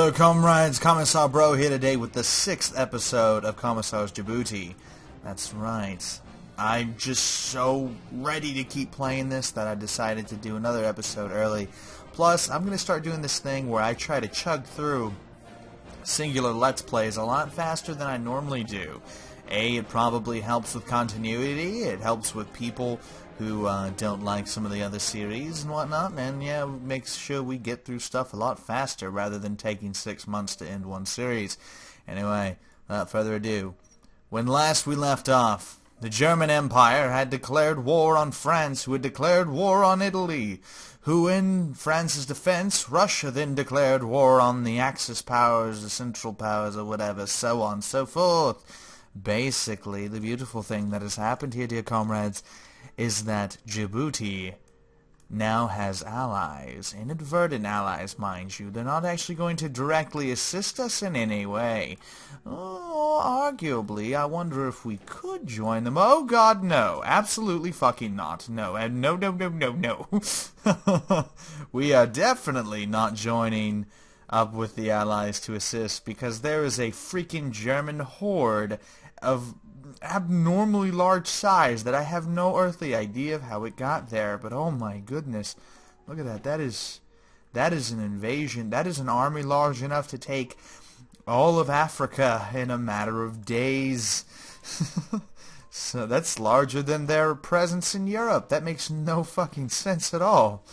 Hello comrades, Commissar Bro here today with the 6th episode of Commissar's Djibouti. That's right. I'm just so ready to keep playing this that I decided to do another episode early. Plus, I'm going to start doing this thing where I try to chug through singular Let's Plays a lot faster than I normally do. It probably helps with continuity, it helps with people who don't like some of the other series and whatnot, and yeah, makes sure we get through stuff a lot faster rather than taking 6 months to end one series. Anyway, without further ado, when last we left off, the German Empire had declared war on France, who had declared war on Italy, who in France's defense, Russia then declared war on the Axis powers, the Central powers, or whatever, so on and so forth. Basically, the beautiful thing that has happened here, dear comrades, is that Djibouti now has allies, inadvertent allies, mind you. They're not actually going to directly assist us in any way. Oh, arguably, I wonder if we could join them. Oh god, no. Absolutely fucking not. No, and no. We are definitely not joining up with the allies to assist, because there is a freaking German horde of abnormally large size that I have no earthly idea of how it got there, but oh my goodness, look at that. That is an invasion. That is an army large enough to take all of Africa in a matter of days. So that's larger than their presence in Europe. That makes no fucking sense at all.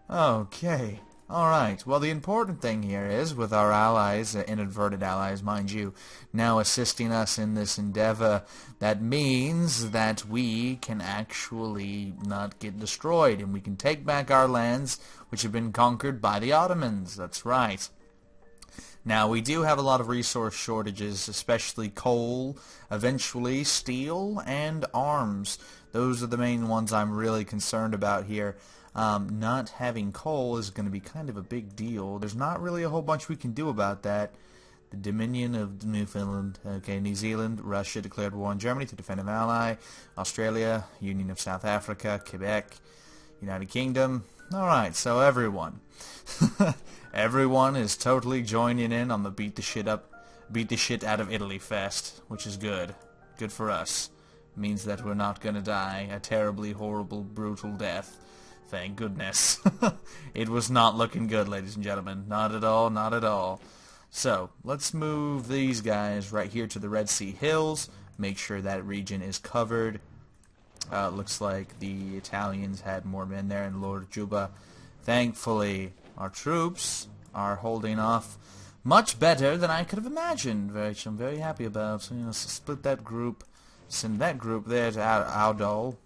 Okay. Alright, well the important thing here is, with our allies, inadvertent allies mind you, now assisting us in this endeavor, that means that we can actually not get destroyed, and we can take back our lands, which have been conquered by the Ottomans. That's right. Now, we do have a lot of resource shortages, especially coal, eventually steel, and arms. Those are the main ones I'm really concerned about here. Not having coal is going to be kind of a big deal. There's not really a whole bunch we can do about that. The Dominion of Newfoundland, New Zealand, Russia declared war on Germany to defend an ally, Australia, Union of South Africa, Quebec, United Kingdom. Alright, so everyone. Everyone is totally joining in on the beat the shit out of Italy fest, which is good. Good for us. Means that we're not gonna die a terribly horrible, brutal death. Thank goodness. It was not looking good, ladies and gentlemen. Not at all, not at all. So, let's move these guys right here to the Red Sea Hills. Make sure that region is covered. Looks like the Italians had more men there in Lord Juba. Thankfully, our troops are holding off much better than I could have imagined, which I'm very happy about. So, split that group, send that group there to Audal.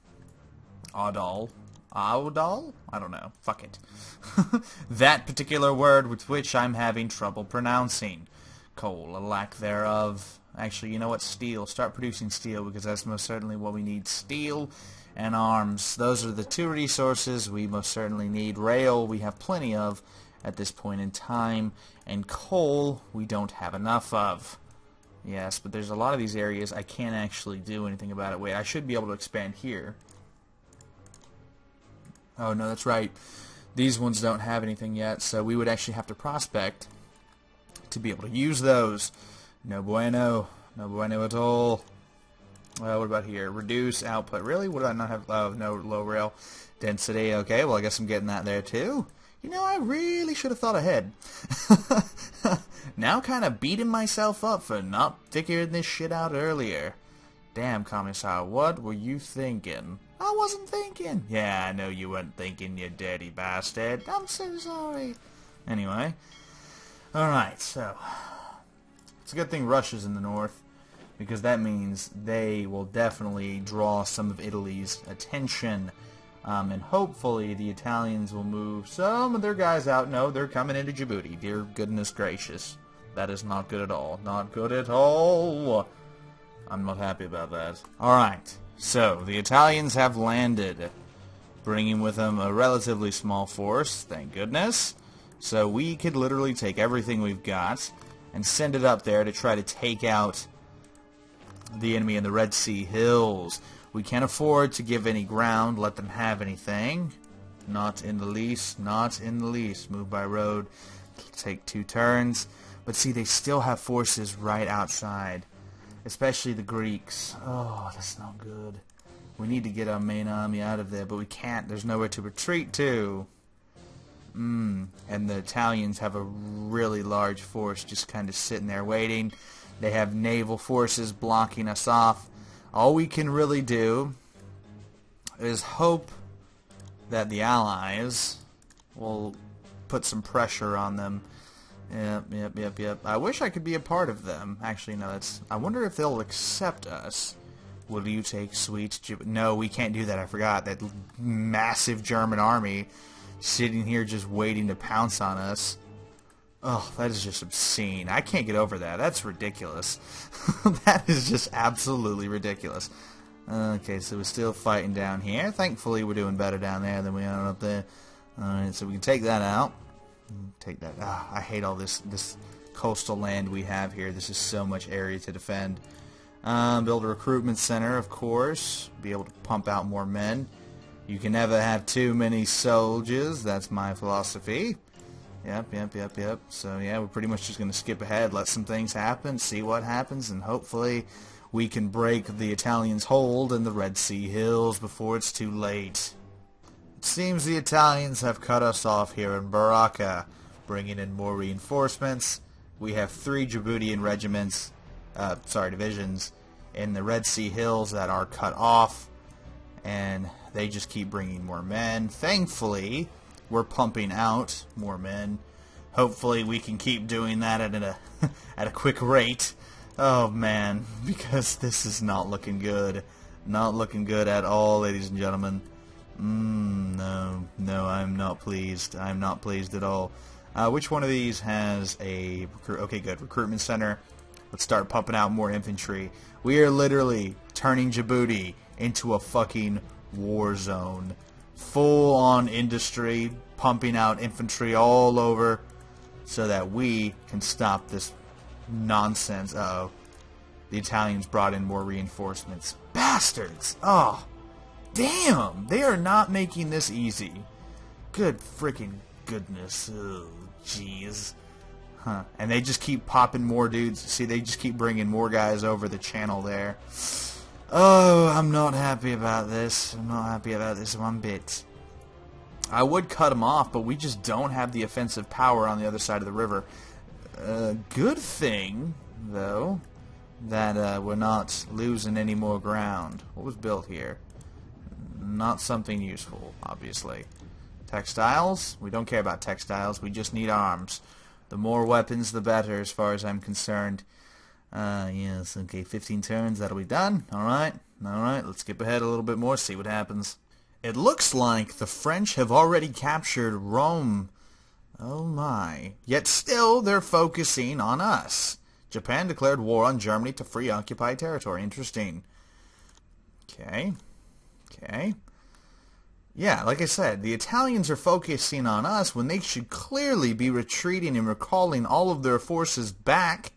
I don't know. Fuck it. That particular word with which I'm having trouble pronouncing. Coal, a lack thereof. Actually, you know what? Steel. Start producing steel, because that's most certainly what we need. Steel and arms. Those are the two resources we most certainly need. Rail we have plenty of at this point in time. And coal we don't have enough of. Yes, but there's a lot of these areas I can't actually do anything about it. Wait, I should be able to expand here. Oh, no, that's right. These ones don't have anything yet, so we would actually have to prospect to be able to use those. No bueno. No bueno at all. Well, what about here? Reduce output. Really? What do I not have? Oh, no, low rail density. Okay, well, I guess I'm getting that there, too. You know, I really should have thought ahead. Now kind of beating myself up for not figuring this shit out earlier. Damn, Commissar, what were you thinking? I wasn't thinking. Yeah, I know you weren't thinking, you dirty bastard. I'm so sorry. Anyway. Alright, so. It's a good thing Russia's in the north, because that means they will definitely draw some of Italy's attention. And hopefully the Italians will move some of their guys out. No, they're coming into Djibouti. Dear goodness gracious. That is not good at all. Not good at all. I'm not happy about that. Alright. So, the Italians have landed, bringing with them a relatively small force, thank goodness. So we could literally take everything we've got and send it up there to try to take out the enemy in the Red Sea Hills. We can't afford to give any ground, let them have anything. Not in the least, not in the least. Move by road, take 2 turns. But see, they still have forces right outside. Especially the Greeks. Oh, that's not good. We need to get our main army out of there, but we can't. There's nowhere to retreat to. And the Italians have a really large force just kind of sitting there waiting. They have naval forces blocking us off. All we can really do is hope that the Allies will put some pressure on them. Yep. I wish I could be a part of them. Actually, no, I wonder if they'll accept us. Will you take sweet Djibouti? No, we can't do that. I forgot. That massive German army sitting here just waiting to pounce on us. Oh, that is just obscene. I can't get over that. That's ridiculous. That is just absolutely ridiculous. Okay, so we're still fighting down here. Thankfully, we're doing better down there than we are up there. Alright, so we can take that out. Take that. I hate all this coastal land we have here. This is so much area to defend. Build a recruitment center, of course. Be able to pump out more men. You can never have too many soldiers. That's my philosophy. Yep. So, yeah, we're pretty much just going to skip ahead, let some things happen, see what happens, and hopefully we can break the Italians' hold in the Red Sea Hills before it's too late. It seems the Italians have cut us off here in Baraka, bringing in more reinforcements. We have 3 Djiboutian regiments, divisions, in the Red Sea Hills that are cut off, and they just keep bringing more men. Thankfully, we're pumping out more men. Hopefully we can keep doing that at a quick rate. Oh man, because this is not looking good. Not looking good at all, ladies and gentlemen. No, I'm not pleased. I'm not pleased at all. Which one of these has a okay, good, recruitment center? Let's start pumping out more infantry. We are literally turning Djibouti into a fucking war zone. Full-on industry, pumping out infantry all over so that we can stop this nonsense. Uh-oh. The Italians brought in more reinforcements. Bastards! Oh, damn! They are not making this easy. Good freaking goodness. Oh, jeez. Huh. And they just keep popping more dudes. See, they just keep bringing more guys over the channel there. Oh, I'm not happy about this. I'm not happy about this one bit. I would cut them off, but we just don't have the offensive power on the other side of the river. Good thing, though, that we're not losing any more ground. What was built here? Not something useful, obviously. Textiles? We don't care about textiles. We just need arms. The more weapons, the better, as far as I'm concerned. Yes, okay, 15 turns, that'll be done. Alright, let's skip ahead a little bit more, see what happens. It looks like the French have already captured Rome. Oh my. Yet still, they're focusing on us. Japan declared war on Germany to free occupied territory. Interesting. Okay. Yeah, like I said, the Italians are focusing on us when they should clearly be retreating and recalling all of their forces back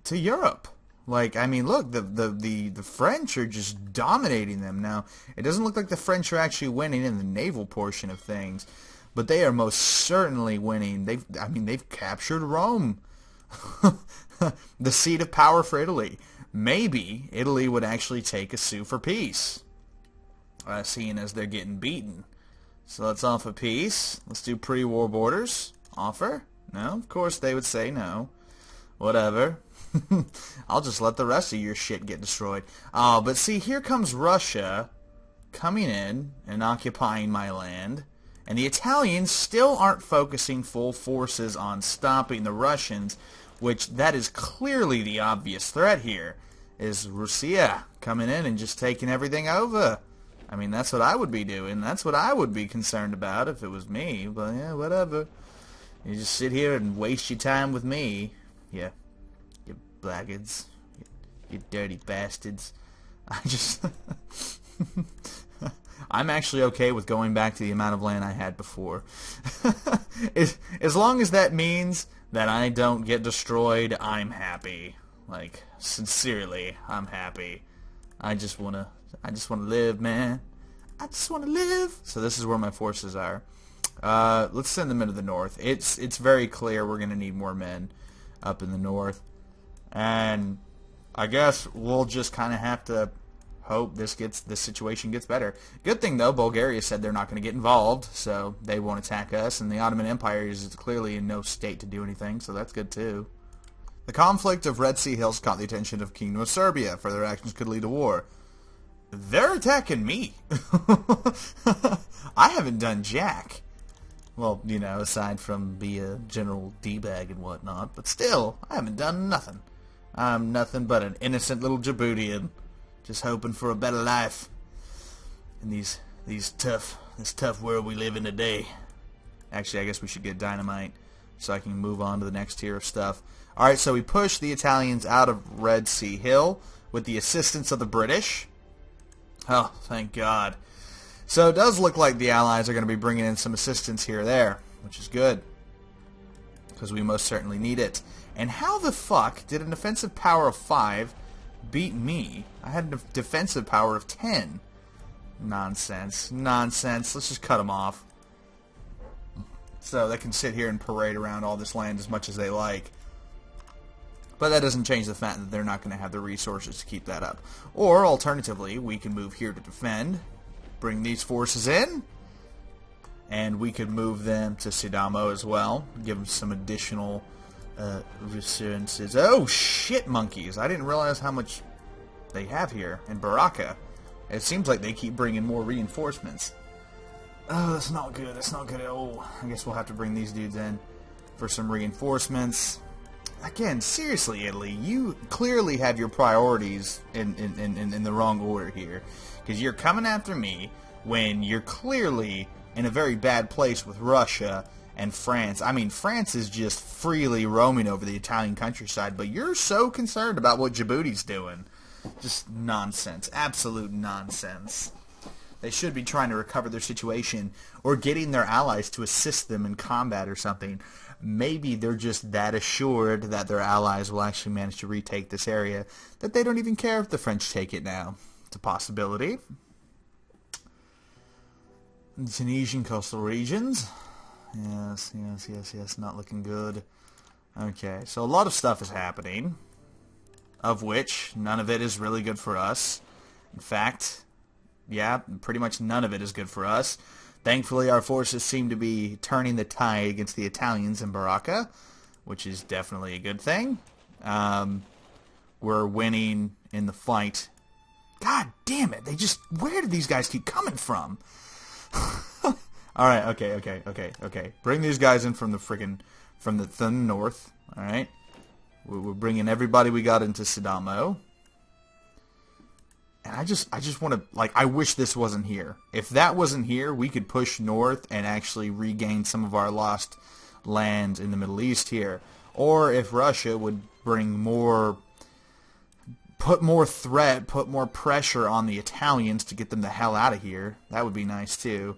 to Europe. Like, I mean, look, the French are just dominating them now. It doesn't look like the French are actually winning in the naval portion of things, but they are most certainly winning. They've captured Rome, the seat of power for Italy. Maybe Italy would actually take a sue for peace, seeing as they're getting beaten. So let's offer peace. Let's do pre-war borders. Offer? No, of course they would say no. Whatever. I'll just let the rest of your shit get destroyed. Oh, but see, here comes Russia coming in and occupying my land, and the Italians still aren't focusing full forces on stopping the Russians, which that is clearly the obvious threat here, is Russia coming in and just taking everything over. I mean, that's what I would be doing. That's what I would be concerned about if it was me, but yeah, whatever. You just sit here and waste your time with me. Yeah. You blackguards. You dirty bastards. I'm actually okay with going back to the amount of land I had before. As long as that means that I don't get destroyed, I'm happy. Like, sincerely, I'm happy. I just wanna live, man. I just wanna live. So this is where my forces are. Let's send them into the north. It's very clear we're gonna need more men up in the north, and I guess we'll just kind of have to hope this situation gets better. Good thing though, Bulgaria said they're not going to get involved, so they won't attack us, and the Ottoman Empire is clearly in no state to do anything, so that's good too. The conflict of Red Sea Hills caught the attention of Kingdom of Serbia. Further actions could lead to war. They're attacking me. I haven't done jack. Well, you know, aside from be a general D-bag and whatnot, but still, I haven't done nothing. I'm nothing but an innocent little Djiboutian, just hoping for a better life in this tough world we live in today. Actually, I guess we should get dynamite so I can move on to the next tier of stuff. Alright, so we push the Italians out of Red Sea Hill with the assistance of the British. Oh, thank God. So it does look like the Allies are going to be bringing in some assistance here or there, which is good, because we most certainly need it. And how the fuck did an offensive power of 5 beat me? I had a defensive power of 10. Nonsense. Nonsense. Let's just cut them off, so they can sit here and parade around all this land as much as they like. But that doesn't change the fact that they're not going to have the resources to keep that up. Or, alternatively, we can move here to defend, bring these forces in, and we could move them to Sidamo as well, give them some additional reassurances. Oh, shit, monkeys. I didn't realize how much they have here in Baraka. It seems like they keep bringing more reinforcements. Oh, that's not good. That's not good at all. I guess we'll have to bring these dudes in for some reinforcements. Again, seriously, Italy, you clearly have your priorities in the wrong order here. Because you're coming after me when you're clearly in a very bad place with Russia and France. I mean, France is just freely roaming over the Italian countryside, but you're so concerned about what Djibouti's doing. Just nonsense. Absolute nonsense. They should be trying to recover their situation or getting their allies to assist them in combat or something. Maybe they're just that assured that their allies will actually manage to retake this area that they don't even care if the French take it now. It's a possibility. The Tunisian coastal regions. Yes, not looking good. Okay, so a lot of stuff is happening, of which none of it is really good for us. In fact, yeah, pretty much none of it is good for us. Thankfully, our forces seem to be turning the tide against the Italians in Baraka, which is definitely a good thing. We're winning in the fight. God damn it! Where do these guys keep coming from? Alright, okay. Bring these guys in from the north, alright? We're bringing everybody we got into Sidamo. And I just want to, like, I wish this wasn't here. If that wasn't here, we could push north and actually regain some of our lost land in the Middle East here. Or if Russia would bring more, put more pressure on the Italians to get them the hell out of here, that would be nice too.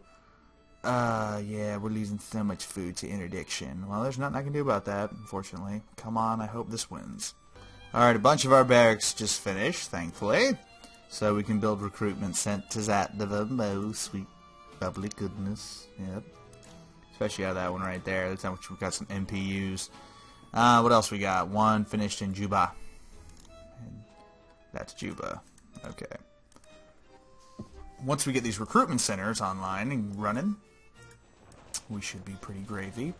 Yeah, we're losing so much food to interdiction. Well, there's nothing I can do about that, unfortunately. Come on, I hope this wins. Alright, a bunch of our barracks just finished, thankfully. So we can build recruitment centers at the most sweet, bubbly goodness. Yep. Especially out of that one right there. That's how much we've got some MPUs. What else we got? One finished in Juba. And that's Juba. Okay. Once we get these recruitment centers online and running, we should be pretty gravy.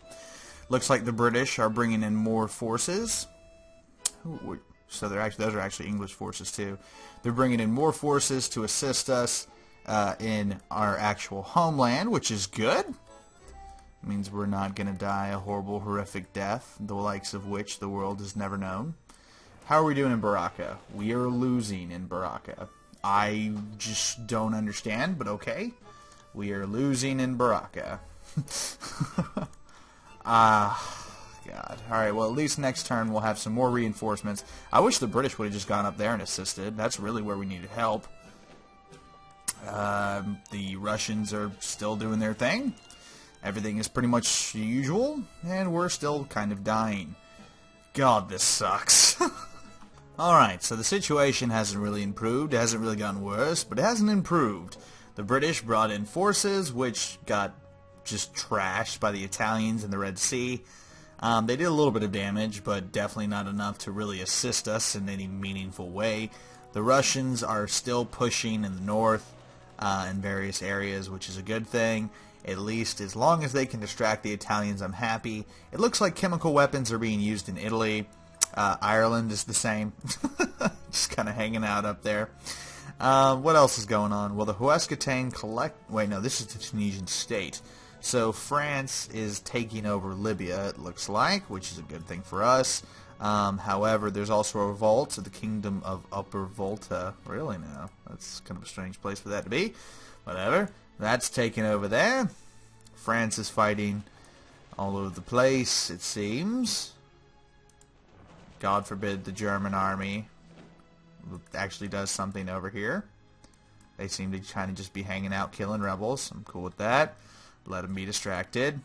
Looks like the British are bringing in more forces. Ooh, so those are actually English forces too. They're bringing in more forces to assist us in our actual homeland, which is good. It means we're not going to die a horrible, horrific death, the likes of which the world has never known. How are we doing in Baraka? We are losing in Baraka. I just don't understand, but okay. We are losing in Baraka. God. Alright, well, at least next turn we'll have some more reinforcements. I wish the British would have just gone up there and assisted. That's really where we needed help. The Russians are still doing their thing. Everything is pretty much usual, and we're still kind of dying. God, this sucks. Alright, so the situation hasn't really improved. It hasn't really gotten worse, but it hasn't improved. The British brought in forces, which got just trashed by the Italians in the Red Sea. They did a little bit of damage, but definitely not enough to really assist us in any meaningful way. The Russians are still pushing in the north in various areas, which is a good thing. At least as long as they can distract the Italians, I'm happy. It looks like chemical weapons are being used in Italy. Ireland is the same. Just kind of hanging out up there. What else is going on? Well, the Huescatane collect... Wait, no, this is the Tunisian state. So France is taking over Libya, it looks like, which is a good thing for us. However, there's also a revolt of the Kingdom of Upper Volta. Really now? That's kind of a strange place for that to be. Whatever. That's taken over there. France is fighting all over the place, it seems. God forbid the German army actually does something over here. They seem to kind of just be hanging out killing rebels. I'm cool with that. Let them be distracted.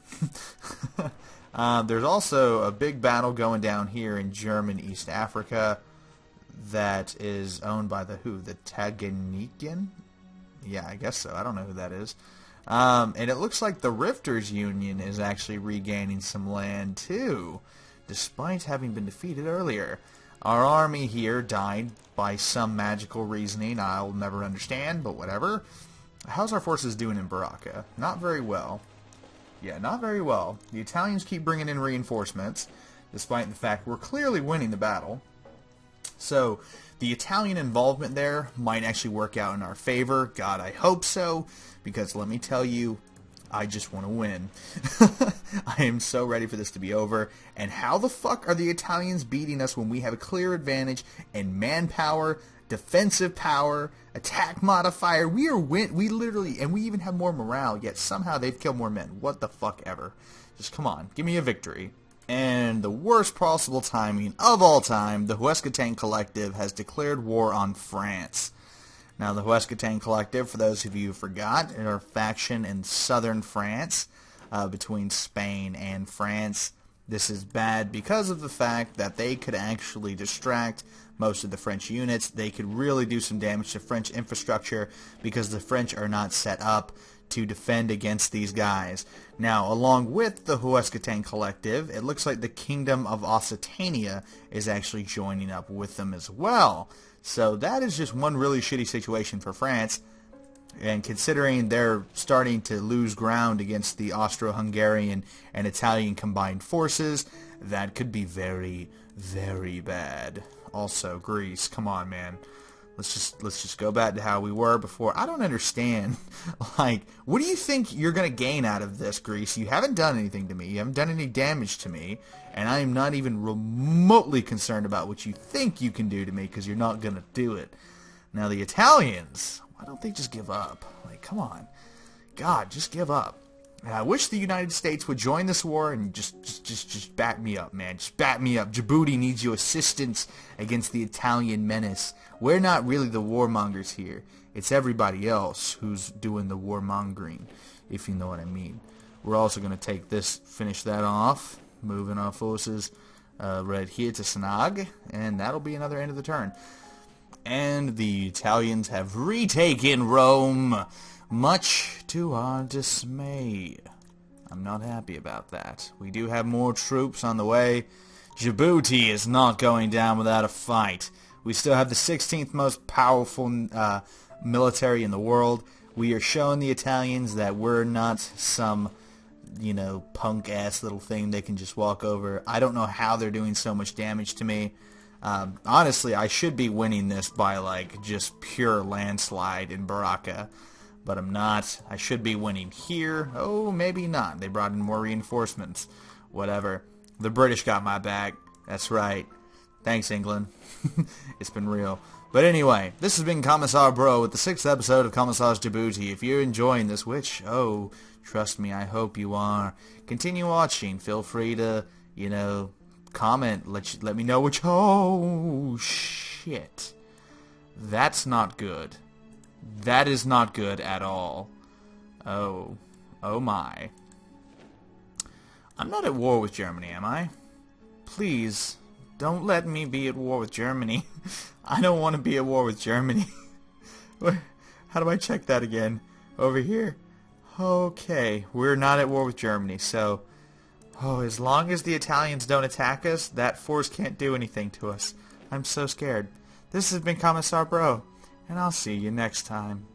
There's also a big battle going down here in German East Africa that is owned by the who? The Taganikian? Yeah, I guess so. I don't know who that is. And it looks like the Rifters Union is actually regaining some land too, despite having been defeated earlier. Our army here died by some magical reasoning I'll never understand, but whatever. How's our forces doing in Baraka? Not very well. Yeah, not very well. The Italians keep bringing in reinforcements, despite the fact we're clearly winning the battle. So, the Italian involvement there might actually work out in our favor. God, I hope so, because let me tell you, I just want to win. I am so ready for this to be over. And how the fuck are the Italians beating us when we have a clear advantage in manpower, defensive power, attack modifier? We literally, and we even have more morale, yet somehow they've killed more men. What the fuck ever. Just come on, give me a victory. And the worst possible timing of all time, the Huescatane Collective has declared war on France. Now, the Huescatane Collective, for those of you who forgot, are a faction in southern France, between Spain and France. This is bad because of the fact that they could actually distract most of the French units. They could really do some damage to French infrastructure because the French are not set up to defend against these guys. Now, along with the Huescatane Collective, it looks like the Kingdom of Occitania is actually joining up with them as well. So that is just one really shitty situation for France. And considering they're starting to lose ground against the Austro-Hungarian and Italian combined forces, that could be very, very bad. Also, Greece, come on, man. Let's just go back to how we were before. I don't understand. Like, what do you think you're going to gain out of this, Greece? You haven't done anything to me. You haven't done any damage to me. And I am not even remotely concerned about what you think you can do to me, because you're not going to do it. Now, the Italians, why don't they just give up? Like, come on. God, just give up. And I wish the United States would join this war and just back me up, man. Just back me up. Djibouti needs your assistance against the Italian menace. We're not really the warmongers here. It's everybody else who's doing the warmongering, if you know what I mean. We're also going to take this, finish that off, moving our forces right here to Sanag, and that'll be another end of the turn. And the Italians have retaken Rome, much to our dismay. I'm not happy about that. We do have more troops on the way. Djibouti is not going down without a fight. We still have the 16th most powerful military in the world. We are showing the Italians that we're not some, you know, punk-ass little thing they can just walk over. I don't know how they're doing so much damage to me. Honestly, I should be winning this by, like, just pure landslide in Baraka. But I'm not. I should be winning here. Oh, maybe not. They brought in more reinforcements. Whatever. The British got my back. That's right. Thanks, England. It's been real. But anyway, this has been Commissar Bro with the 6th episode of Commissar's Djibouti. If you're enjoying this, which, oh, trust me, I hope you are, continue watching. Feel free to, you know, comment. Let me know which... Oh, shit. That's not good. That is not good at all. Oh. Oh my. I'm not at war with Germany, am I? Please, don't let me be at war with Germany. I don't want to be at war with Germany. How do I check that again? Over here? Okay, we're not at war with Germany, so... Oh, as long as the Italians don't attack us, that force can't do anything to us. I'm so scared. This has been Commissar Bro, and I'll see you next time.